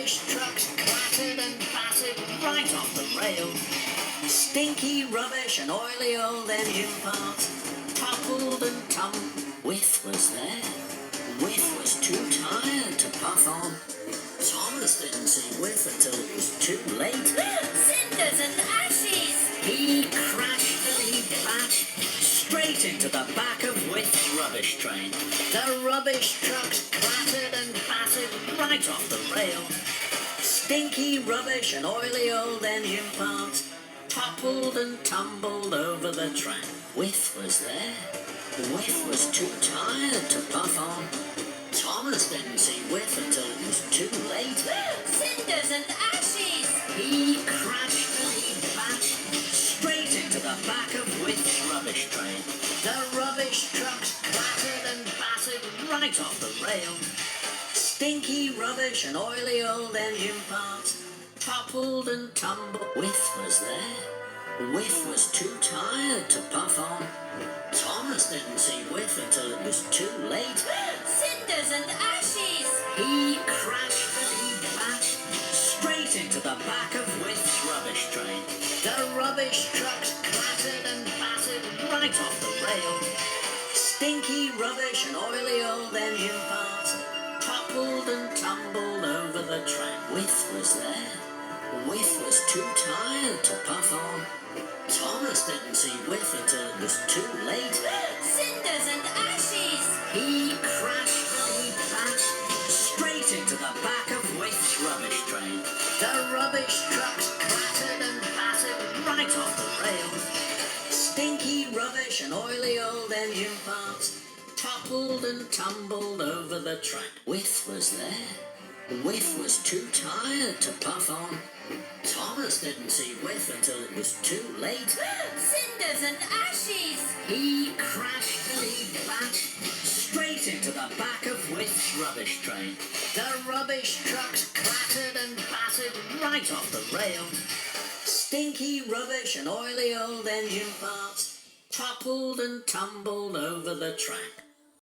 rubbish trucks clattered and battered right off the rail. Stinky rubbish and oily old engine parts toppled and tumbled. Whiff was there. Whiff was too tired to puff on. Thomas didn't see Whiff until it was too late. Cinders and ashes! He crashed and he bashed straight into the back of Whiff's rubbish train. The rubbish trucks clattered and battered right off the rail. Stinky rubbish and oily old engine parts toppled and tumbled over the track. Whiff was there. Whiff was too tired to puff on. Thomas didn't see Whiff until it was too late. Cinders and ashes! He crashed and he bashed straight into the back of Whiff's rubbish train. The rubbish trucks clattered and battered right off the rail. Stinky rubbish and oily old engine parts toppled and tumbled. Whiff was there. Whiff was too tired to puff on. Thomas didn't see Whiff until it was too late. Cinders and ashes! He crashed and he bashed straight into the back of Whiff's rubbish train. The rubbish trucks clattered and battered right off the rail. Stinky rubbish and oily old engine parts toppled and tumbled over the track. Whiff was there. Whiff was too tired to puff on. Thomas didn't see Whiff until it was too late. Cinders and ashes! He crashed and he bashed straight into the back of Whiff's rubbish train. The rubbish trucks clattered and battered right off the rail. Stinky rubbish and oily old engine parts toppled and tumbled over the track. Whiff was there. Whiff was too tired to puff on. Thomas didn't see Whiff until it was too late. Cinders and ashes! He crashed and he bashed straight into the back of Whiff's rubbish train. The rubbish trucks clattered and battered right off the rail. Stinky rubbish and oily old engine parts toppled and tumbled over the track.